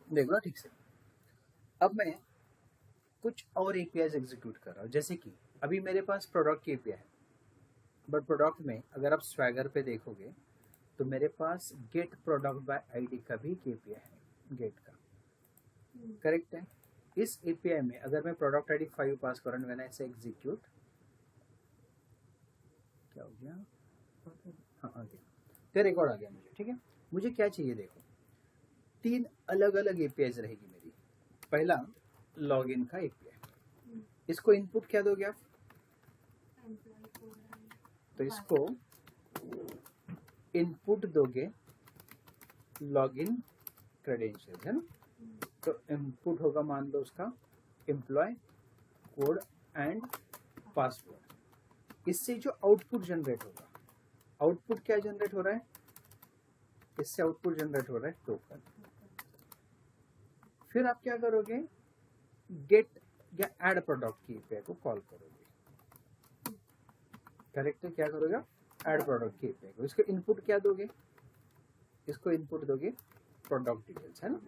देख लो ठीक से। अब मैं कुछ और एपीआई एग्जीक्यूट कर रहा हूँ, जैसे कि अभी मेरे पास प्रोडक्ट की एपीआई है, बट प्रोडक्ट में अगर आप स्वैगर पे देखोगे तो मेरे पास गेट प्रोडक्ट बाय आईडी का भी एक एपीआई है, गेट का। करेक्ट है। इस एपीआई में अगर मैं प्रोडक्ट आईडी 5 पास करूँ, मैंने ऐसे एग्जीक्यूट, क्या हो गया, हाँ आ गया, तो रिकॉर्ड आ गया मुझे। ठीक है, मुझे क्या चाहिए, देखो 3 अलग अलग एपीआई रहेगी मेरी। पहला लॉगिन का एपीआई, इसको इनपुट क्या दोगे आप, तो इसको इनपुट दोगे लॉगिन क्रेडेंशियल्स, है ना। तो इनपुट होगा, मान लो उसका एम्प्लॉय कोड एंड पासवर्ड। इससे जो आउटपुट जनरेट होगा, आउटपुट क्या जनरेट हो रहा है, इससे आउटपुट जनरेट हो रहा है टोकन। फिर आप क्या करोगे, गेट या ऐड प्रोडक्ट की एपीआई को कॉल करोगे। करेक्ट है, क्या करोगे, ऐड प्रोडक्ट की एपीआई को। इसको इनपुट क्या दोगे, इसको इनपुट दोगे प्रोडक्ट डिटेल्स, है ना,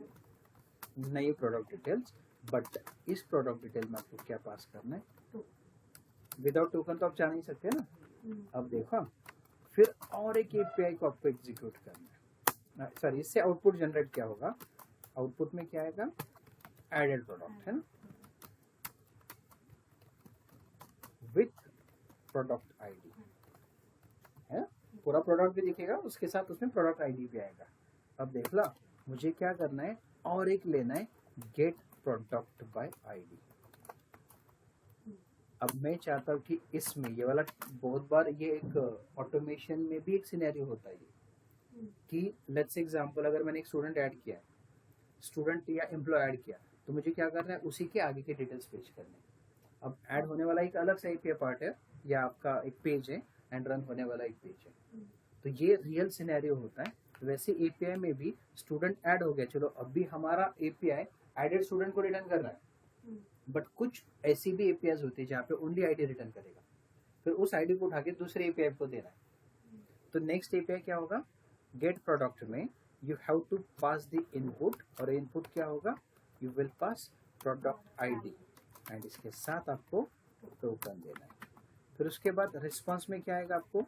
नई प्रोडक्ट डिटेल्स। बट इस प्रोडक्ट डिटेल में आपको क्या पास करना है, विदाउट टोकन तो आप जा नहीं सकते ना। अब देखो, फिर और एक एपीआई को आपको एग्जीक्यूट करना है। सॉरी, इससे आउटपुट जनरेट क्या होगा, आउटपुट में क्या आएगा, एडेड प्रोडक्ट, है ना, विथ प्रोडक्ट आईडी, है, पूरा प्रोडक्ट भी दिखेगा, उसके साथ उसमें प्रोडक्ट आईडी भी आएगा। अब देख लो, मुझे क्या करना है, और एक लेना है गेट प्रोडक्ट बाय आईडी। अब मैं चाहता हूँ कि इसमें ये वाला, बहुत बार ये एक ऑटोमेशन में भी एक सिनेरियो होता है कि लेट्स एग्जांपल, अगर मैंने एक स्टूडेंट ऐड किया है, स्टूडेंट या एम्प्लॉय ऐड किया, तो मुझे क्या करना है, उसी के आगे के डिटेल्स पेश करने हैं। अब ऐड होने वाला एक अलग सा एपीआई पार्ट है, या आपका एक पेज है, एंड रन होने वाला एक पेज है। तो ये रियल सिनेरियो होता है। वैसे एपीआई में भी स्टूडेंट ऐड हो गया, चलो अब भी हमारा एपीआई एडेड स्टूडेंट को रिटर्न कर रहा है, बट कुछ ऐसी भी एपीआई होती है जहाँ पे ओनली आईडी रिटर्न करेगा, फिर उस आईडी को उठा के दूसरे एपीआई को देना है। तो नेक्स्ट एपीआई क्या होगा, गेट प्रोडक्ट में you have to pass the input, और इनपुट क्या होगा, you will pass product ID, and इसके साथ आपको टोकन देना है। फिर उसके बाद रिस्पांस में क्या आएगा, आपको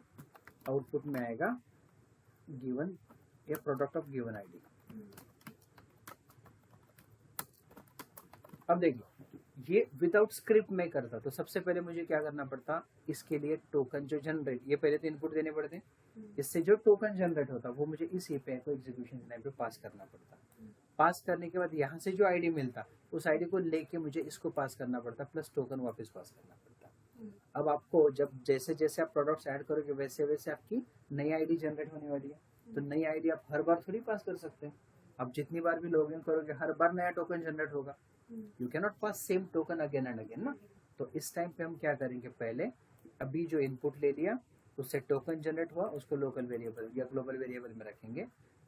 आउटपुट में आएगा गिवन या प्रोडक्ट ऑफ गिवन आईडी। अब देखो, ये विदाउट स्क्रिप्ट में करता, तो सबसे पहले मुझे क्या करना पड़ता, इसके लिए टोकन जो जनरेट, ये पहले तो इनपुट देने पड़ते, इससे जो टोकन जनरेट होता वो मुझे इस एपीआई को एग्जीक्यूशन टाइम पे पास करना पड़ता। पास करने के बाद यहाँ से जो आईडी मिलता, उस आईडी को लेके मुझे इसको पास करना पड़ता, प्लस टोकन वापस पास करना पड़ता। अब आपको जब जैसे जैसे आप प्रोडक्ट्स ऐड करोगे, वैसे वैसे आपकी नई आईडी जनरेट होने वाली है। तो नई आईडी आप हर बार थोड़ी पास कर सकते हैं, आप जितनी बार भी लॉगिन करोगे हर बार नया टोकन जनरेट होगा, you can not pass same token again and again ना। तो इस टाइम पे हम क्या करेंगे, पहले अभी जो इनपुट ले लिया उससे टोकन जनरेट हुआ, उसको लोकल वेरिएबल या ग्लोबल वेरिएबल में रखेंगे।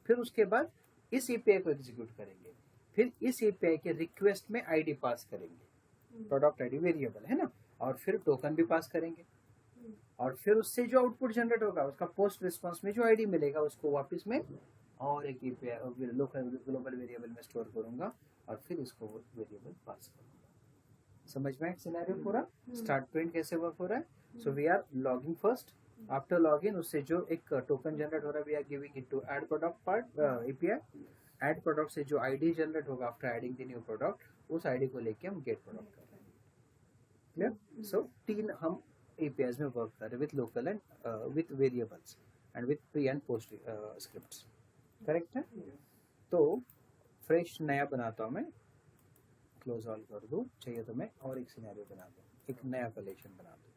फिर उसके बाद इस एपीआई को एग्जीक्यूट करेंगे, फिर इस एपीआई के रिक्वेस्ट में आईडी पास करेंगे, प्रोडक्ट आईडी वेरिएबल है ना, और फिर टोकन भी पास करेंगे, और फिर उससे जो आउटपुट जनरेट होगा उसका पोस्ट रिस्पांस में जो आईडी मिलेगा उसको वापस में और एक लोकल ग्लोबल वेरिएबल में स्टोर करूंगा, और फिर इसको वेरिएबल पास करूंगा। समझ में एक सिनेरियो पूरा, स्टार्ट पॉइंट कैसे वर्क हो रहा है। So we are logging first, after login उससे जो एक टोकन जनरेट हो रहा है, we are giving it to add product part API. Add product से जो आईडी जनरेट होगा after adding the new product, उस आईडी को लेके हम गेट प्रोडक्ट कर रहे हैं। क्लियर। सो 3 हम एपीआईज में वर्क कर रहे हैं, with local and with variables and with pre and post scripts. Correct है। तो फ्रेश नया बनाता हूँ मैं, क्लोज ऑल कर दूँ, चाहिए तो मैं और एक सिनेरियो बना दूँ, एक नया कलेक्शन बना दूँ।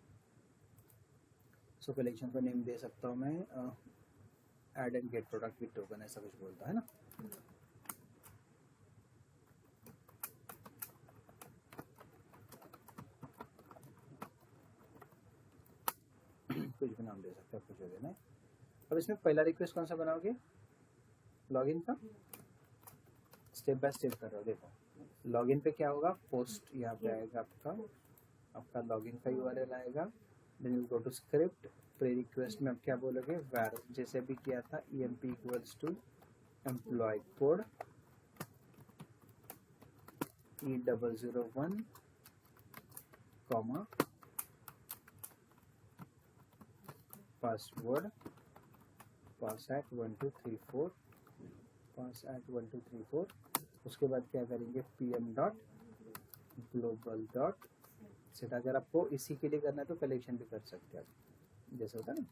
सो कलेक्शन का नेम दे सकता हूँ मैं add and get product with token, ऐसा कुछ बोलता है ना। कुछ भी नाम दे सकते हो, कुछ भी देना है। अब इसमें पहला रिक्वेस्ट कौन सा बनाओगे, लॉगिन का। स्टेप बाय स्टेप कर रहा हूँ, देखो लॉगिन पे क्या होगा, पोस्ट यहाँ पे आएगा, आपका लॉगिन का यूआरएल आएगा, then you go to script, pre request में आप क्या बोलोगे, var जैसे भी किया था emp equals to employ code E001 comma password pass@1234 pass@1234। उसके बाद क्या करेंगे pm.global.set। अगर आपको इसी के लिए करना है तो कलेक्शन भी कर सकते हैं आप, जैसे होता है ना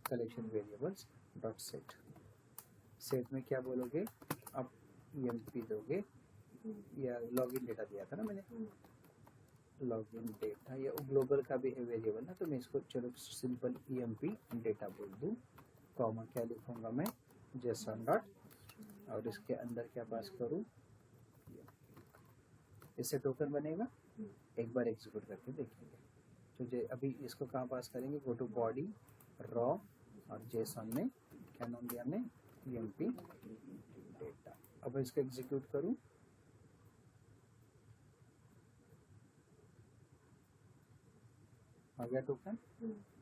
collection variables dot set. Set में क्या बोलोगे आप emp दोगे या लॉगिन डेटा दिया था ना मैंने, लॉगिन डेटा या ग्लोबल का भी है वेरिएबल ना, तो मैं इसको चलो सिंपल emp डेटा बोल दूँ, कॉमा क्या लिखूंगा मैं जेसन डॉट, और इसके अंदर क्या पास करूँ, इससे टोकन बनेगा। एक बार एग्जीक्यूट करके देखेंगे तो अभी इसको कहाँ पास करेंगे, गो टू बॉडी रॉ और जेसन में क्या नाम दिया हमने emp डेटा। अब इसको एग्जीक्यूट करूँ, आ गया टोकन।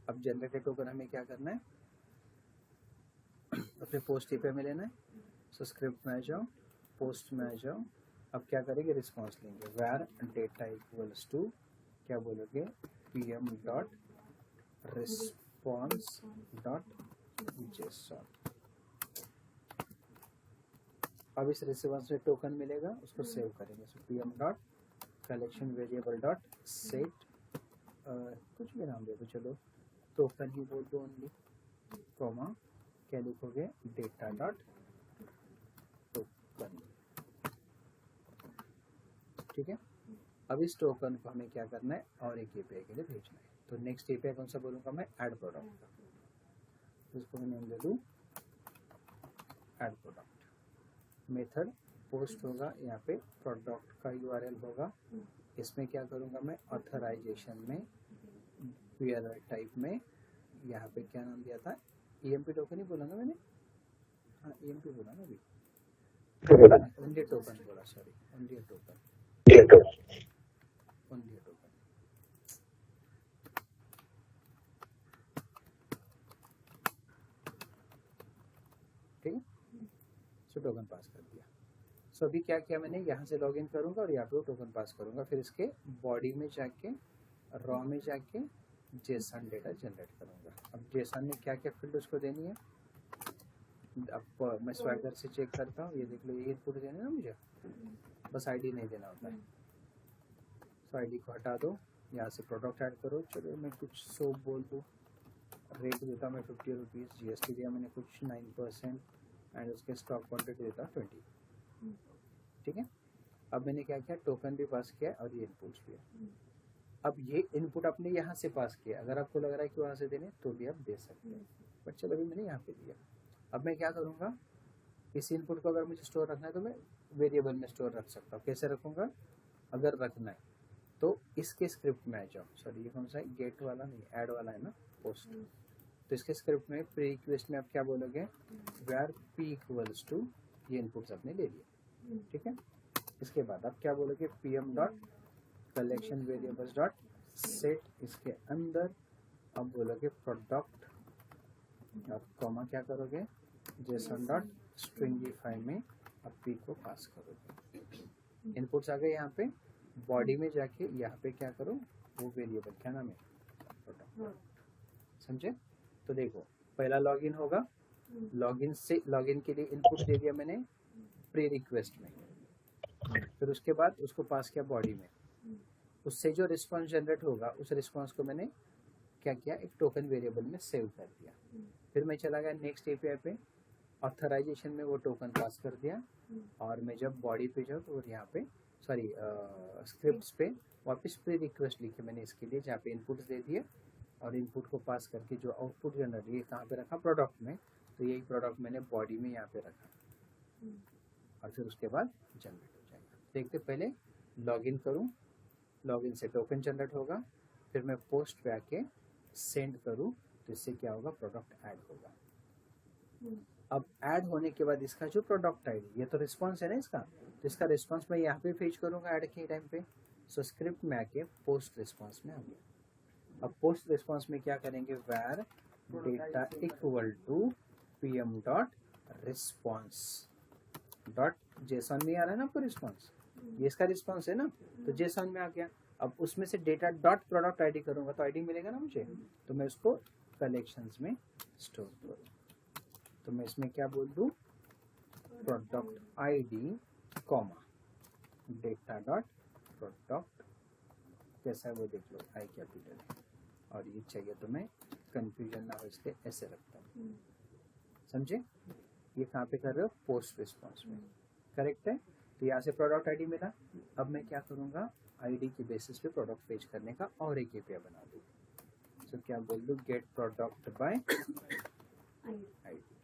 अब जनरेटेड टोकन हमें क्या करना है, अपने पोस्ट पे में लेना है। सो स्क्रिप्ट में आ जाओ, पोस्ट में आ जाओ। अब क्या करेंगे, रिस्पॉन्स लेंगे where data इक्वल्स टू क्या बोलोगे pm.response.json। अब इस रिस्पॉन्स में टोकन मिलेगा, उसको सेव करेंगे। सो pm.collection_variable.set कुछ भी नाम दे दो, चलो टोकन ही बोल दो ओनली, कॉमा क्या लिखोगे डेटा डॉट टोकन। ठीक है। अब इस टोकन को हमें क्या करना है और एक एपीआई के लिए भेजना है। तो नेक्स्ट एपीआई कौन सा बोलूँगा मैं, ऐड प्रोडक्ट का। इसको मैं नेम दे दूँ ऐड प्रोडक्ट। मेथड पोस्ट होगा, यहाँ पे प्रोडक्ट का यूआरएल होगा। इसमें क्या करूँगा मैं, ऑथराइजेशन में वेयर टाइप में यहाँ पे क्या नाम दिया था, EMP टोकन ही बोला ना मैंने, हाँ EMP बोला ना अभी, ओनली टोकन बोला, sorry only token, only token. ठीक है, सो टोकन पास कर दिया। सो अभी क्या किया मैंने, यहाँ से लॉगिन करूँगा और यहाँ पे टोकन पास करूँगा, फिर इसके बॉडी में जाके रॉ में जाके जेसन डेटा जनरेट करूँगा। अब जेसन में क्या क्या फील्ड उसको देनी है, अब मैं स्वैगर से चेक करता हूँ, ये देख लो, ये इनपुट देना है ना मुझे, बस आईडी नहीं देना होता है। तो आईडी को हटा दो, यहाँ से प्रोडक्ट ऐड करो। चलो मैं कुछ सोप बोल दूँ, रेट देता मैं 50 रुपीज़, GST दिया मैंने कुछ 9% एंड उसके स्टॉक क्वान्टिटी देता 20। ठीक है। अब मैंने क्या किया, टोकन भी पास किया और ये इनपुट किया। अब ये इनपुट आपने यहाँ से पास किया, अगर आपको लग रहा है कि वहाँ से देने तो भी आप दे सकते हैं, बट चलो अभी मैंने यहाँ पे दिया। अब मैं क्या करूँगा, इस इनपुट को अगर मुझे स्टोर रखना है तो मैं वेरिएबल में स्टोर रख सकता हूँ। कैसे रखूँगा, अगर रखना है तो इसके स्क्रिप्ट में आ जाओ, सॉरी ये कौन सा है, गेट वाला नहीं, ऐड वाला है ना, पोस्ट। तो इसके स्क्रिप्ट में प्री रिक्वेस्ट में आप क्या बोलोगे, वेयर p इक्वल्स टू, ये इनपुट्स आपने ले लिए। ठीक है। इसके बाद आप क्या बोलोगे, pm.collection_variables.set, इसके अंदर आप बोलोगे प्रोडक्ट, आप कॉमा क्या करोगे json.stringify में आप p को पास करोगे। इनपुट्स आ गए यहाँ पे, बॉडी में जाके यहाँ पे क्या करो, वो वेरिएबल क्या नाम है प्रोडक्ट। समझे। तो देखो पहला लॉगिन होगा, लॉगिन से लॉगिन के लिए इनपुट दे दिया मैंने प्री रिक्वेस्ट में, फिर उसके बाद उसको पास किया बॉडी में, उससे जो रिस्पॉन्स जनरेट होगा उस रिस्पॉन्स को मैंने क्या किया, एक टोकन वेरिएबल में सेव कर दिया। फिर मैं चला गया नेक्स्ट एपीआई पे, ऑथराइजेशन में वो टोकन पास कर दिया, और मैं जब बॉडी पे जाऊँ तो यहाँ पे सॉरी स्क्रिप्ट्स पे वापस प्री रिक्वेस्ट लिखे मैंने इसके लिए, जहाँ पे इनपुट्स दे दिए और इनपुट को पास करके जो आउटपुट जनरेट, ये कहाँ पे रखा, प्रोडक्ट में। तो यही प्रोडक्ट मैंने बॉडी में यहाँ पे रखा और फिर उसके बाद जनरेट हो जाएगा। देखते पहले लॉगिन करूँ, लॉगिन से टोकन जनरेट होगा, फिर मैं पोस्ट पे आके सेंड करूँ तो इससे क्या होगा, प्रोडक्ट ऐड होगा। अब ऐड होने के बाद इसका जो प्रोडक्ट आईडी, ये तो रिस्पॉन्स है ना इसका, तो इसका रिस्पॉन्स मैं यहाँ पे फेच करूँगा ऐड के टाइम पे। सो स्क्रिप्ट में आके पोस्ट रिस्पॉन्स में आ गया। अब पोस्ट रिस्पॉन्स में क्या करेंगे, where data equal to pm.response.json में आ रहा है ना आपको रिस्पॉन्स, ये इसका रिस्पॉन्स है ना, तो जेसन में आ गया। अब उसमें से डेटा डॉट प्रोडक्ट आईडी करूंगा तो आईडी मिलेगा ना मुझे, तो मैं उसको कलेक्शंस में स्टोर करूँ। तो मैं इसमें क्या बोल दूँ, product ID comma data dot product, कैसा है वो देख लो, आई कैपिटल है, और ये चाहिए तो मैं कंफ्यूजन ना हो इसलिए ऐसे रखता हूँ। समझे, ये कहाँ पे कर रहे हो, पोस्ट रिस्पॉन्स में, करेक्ट है। तो यहाँ से प्रोडक्ट आईडी मिला, अब मैं क्या करूँगा, आईडी के बेसिस पे प्रोडक्ट पेज करने का और एक एपीआई बना दूँ। तो क्या बोल दूँ, गेट प्रोडक्ट बाय आईडी।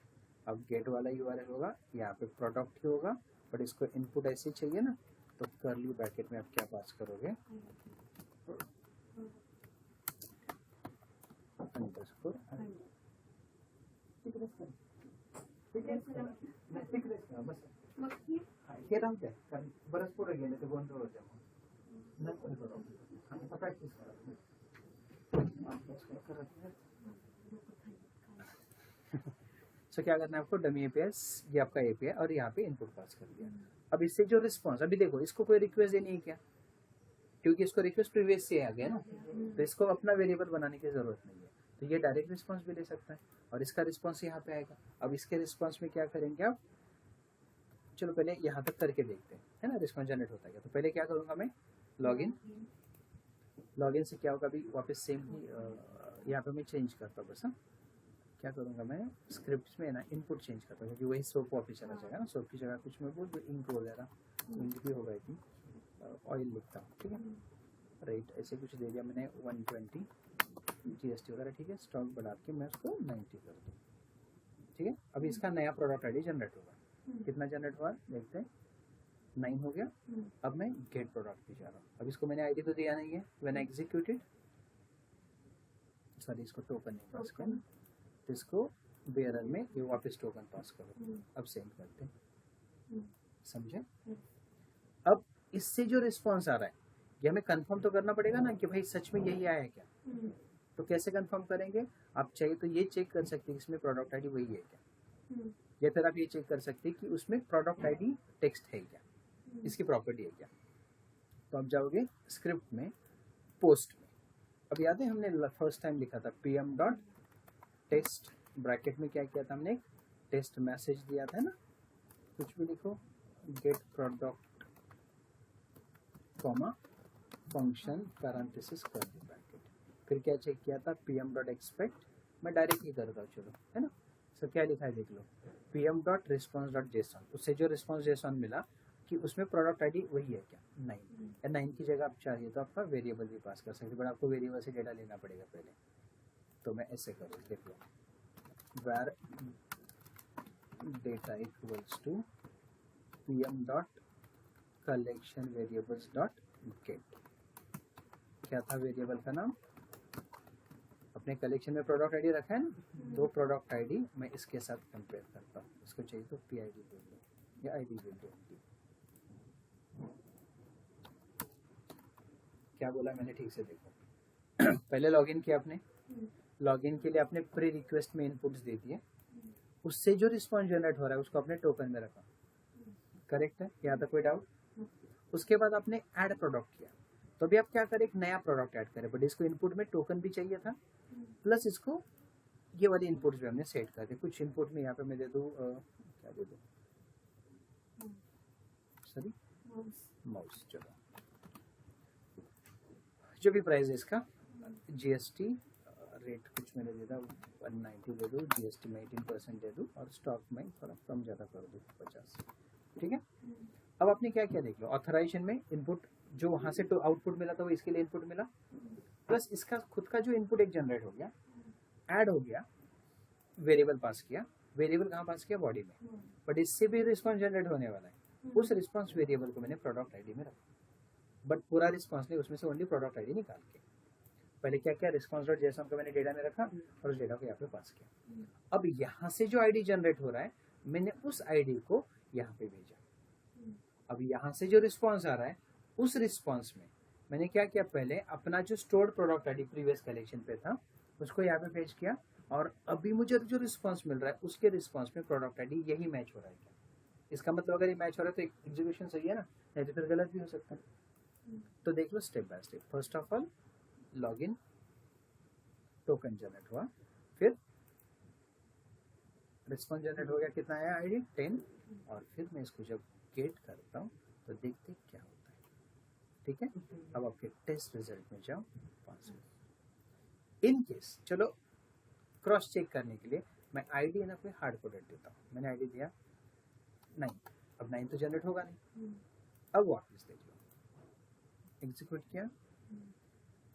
अब गेट वाला यूआरएल होगा, यहाँ पे प्रोडक्ट ही होगा, बट इसको इनपुट ऐसे चाहिए ना, तो कर्ली ब्रैकेट में आप क्या पास करोगे, अंडरस्कोर हे राहू द्या, कारण बरंच पुढे गेले ते गोंधळ होते, प्रॅक्टिस सो क्या करना है आपको, डमी एपीआई, ये आपका एपीआई और यहाँ पे इनपुट पास कर दिया। अब इससे जो रिस्पॉन्स, अभी देखो इसको कोई रिक्वेस्ट देनी है क्या, क्योंकि इसको रिक्वेस्ट प्रीवियस से आ गया ना, तो इसको अपना वेरिएबल बनाने की जरूरत नहीं है, तो ये डायरेक्ट रिस्पॉन्स भी ले सकता है और इसका रिस्पॉन्स यहाँ पे आएगा। अब इसके रिस्पॉन्स में क्या करेंगे आप, चलो पहले यहाँ तक करके देखते हैं, है ना, रिस्पॉन्स जनरेट होता है। तो पहले क्या करूँगा मैं, लॉगिन से क्या होगा, अभी वापस सेम ही यहाँ पे मैं चेंज करता हूँ बस। हाँ, क्या करूँगा मैं, स्क्रिप्ट में ना इनपुट चेंज करता हूँ, क्योंकि वही सोप वापस चला जाएगा ना, सोप की जगह कुछ मैं बोल दूँ इंक वगैरह, इंक भी होगा, इतनी ऑयल लिखता हूँ, ठीक है, रेट ऐसे कुछ दे दिया मैंने 120 जीएसटी वगैरह, ठीक है, स्टॉक बढ़ा के मैं उसको 90 कर दूँ, ठीक है। अभी इसका नया प्रोडक्ट आईडी जनरेट होगा, कितना जनरेट हुआ देखते हैं, 9 हो गया। अब मैं गेट प्रोडक्ट पे जा रहा हूँ, अब इसको मैंने आईडी तो दिया नहीं है, व्हेन एग्जीक्यूटेड, सॉरी इसको टोकन नहीं पास करना, तो इसको बेयरर में ये वापस टोकन पास करो। अब सेंड करते हैं, समझे। अब इससे जो रिस्पॉन्स आ रहा है ये हमें कंफर्म तो करना पड़ेगा ना कि भाई सच में यही आया है क्या, तो कैसे कंफर्म करेंगे, आप चाहिए तो ये चेक कर सकते हैं इसमें प्रोडक्ट आईडी वही है क्या, या फिर आप ये चेक कर सकते हैं कि उसमें प्रोडक्ट आईडी टेक्स्ट है क्या, इसकी प्रॉपर्टी है क्या। तो आप जाओगे स्क्रिप्ट में, पोस्ट में, अब याद है हमने फर्स्ट टाइम लिखा था pm डॉट टेस्ट, ब्रैकेट में क्या किया था हमने, एक टेस्ट मैसेज दिया था ना, कुछ भी लिखो, get product comma function parenthesis कर दी ब्रैकेट, फिर क्या चेक किया था, pm डॉट एक्सपेक्ट, मैं डायरेक्ट ही करता हूँ, चलो, है ना। सो क्या लिखा है देख लो, pm dot response dot JSON, उससे जो रिस्पॉन्स जेसन मिला कि उसमें प्रोडक्ट आईडी वही है क्या, 9, या 9 की जगह आप चाहिए तो आपका वेरिएबल भी पास कर सकते, बट आपको वेरिएबल से डेटा लेना पड़ेगा पहले, तो मैं ऐसे करूँ, देख लो, where data equals to pm dot collection variables dot get, क्या था वेरिएबल का नाम, अपने कलेक्शन में प्रोडक्ट आईडी रखा है ना, दो प्रोडक्ट आईडी मैं इसके साथ कंपेयर करता हूँ, इसको चाहिए तो पी आई डी बोल दो या आई डी बोल दो, क्या बोला मैंने ठीक से देखो। पहले लॉगिन किया आपने, लॉगिन के लिए आपने प्री रिक्वेस्ट में इनपुट्स दे दिए, उससे जो रिस्पॉन्स जनरेट हो रहा है उसको आपने टोकन में रखा, करेक्ट है, यहाँ तक कोई डाउट। उसके बाद आपने ऐड प्रोडक्ट किया, तो अभी आप क्या करें, एक नया प्रोडक्ट ऐड करें, बट इसको इनपुट में टोकन भी चाहिए था, प्लस इसको ये वाली इनपुट्स भी हमने सेट कर दी। कुछ इनपुट में यहाँ पे मैं दे दूँ, क्या दे दूँ, सॉरी माउस, चलो जो भी प्राइस है इसका, जीएसटी रेट कुछ मैंने दे दा 190 दे दूँ, जीएसटी में 18% दे दूँ, और स्टॉक में थोड़ा कम ज़्यादा कर दूँ 50, ठीक है। अब आपने क्या क्या देख लो, ऑथराइजेशन में इनपुट जो वहाँ से तो आउटपुट मिला था वो इसके लिए इनपुट मिला, प्लस इसका खुद का जो इनपुट एक जनरेट हो गया, ऐड हो गया, वेरिएबल पास किया, वेरिएबल कहाँ पास किया, बॉडी में, बट इससे भी रिस्पॉन्स जनरेट होने वाला है, उस रिस्पॉन्स वेरिएबल को मैंने प्रोडक्ट आईडी में रखा, बट पूरा रिस्पॉन्स नहीं, उसमें से ओनली प्रोडक्ट आईडी निकाल के, पहले क्या किया, रिस्पॉन्स डॉट जेसन को मैंने डेटा में रखा और उस डेटा को यहाँ पे पास किया। अब यहाँ से जो आईडी जनरेट हो रहा है मैंने उस आईडी को यहाँ पे भेजा, अब यहाँ से जो रिस्पॉन्स आ रहा है उस रिस्पॉन्स में मैंने क्या किया, पहले अपना जो stored product ID previous collection पे था उसको यहाँ पे पेश किया, और अभी मुझे जो रिस्पॉन्स मिल रहा है उसके रिस्पॉन्स में प्रोडक्ट आईडी यही मैच हो रहा है क्या, इसका मतलब अगर ये मैच हो रहा है तो एग्जीक्यूशन सही है ना, नहीं तो फिर गलत भी हो सकता है। तो देख लो step by step. First of all login, token generate हुआ, फिर रिस्पॉन्स जनरेट हो गया, कितना आया आईडी 10, और फिर मैं इसको जब गेट करता हूँ तो देखते क्या होता है। ठीक है, अब आपके टेस्ट रिजल्ट में जाओ, पास हो। इन केस चलो क्रॉस चेक करने के लिए मैं आईडी है ना कोई हार्ड कोडेड देता हूँ। मैंने आईडी दिया 9, अब 9 तो जनरेट होगा नहीं। अब वापस देख लो, एग्जीक्यूट किया,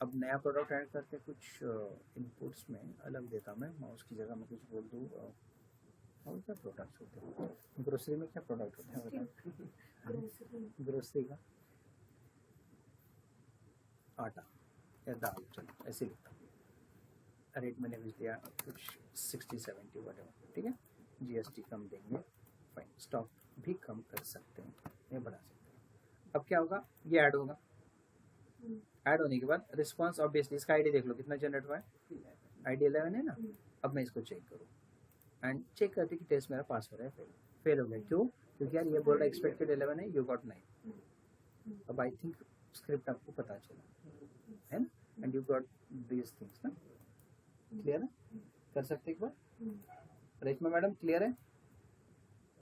अब नया प्रोडक्ट ऐड करते कुछ इनपुट्स में अलग देता मैं, माउस की जगह मैं कुछ बोल दूँ। और क्या प्रोडक्ट्स होते हैं ग्रोसरी में, क्या प्रोडक्ट होते हैं बताओ? ग्रोसरी का आटा या दाल, चलो ऐसे लिखता हूँ। रेट मैंने भेज दिया कुछ 60-70 वगैरह। ठीक है, जीएसटी कम देंगे, फाइन, स्टॉक भी कम कर सकते हैं, ये बढ़ा सकते हैं। अब क्या होगा, ये ऐड होगा। ऐड होने के बाद रिस्पांस ऑब्वियसली, इसका आईडी देख लो कितना जनरेट हुआ है, आईडी 11 है ना। अब मैं इसको चेक करूँ एंड चेक करते कि टेस्ट मेरा पास हो रहा है, फेल हो गया। क्यों? क्योंकि यार ये बोल रहा है एक्सपेक्टेड 11 है, यू गॉट 9। अब आई थिंक स्क्रिप्ट आपको पता चला है ना, and you got these things ना। क्लियर है? कर सकते एक बार? रेशमा मैडम क्लियर है?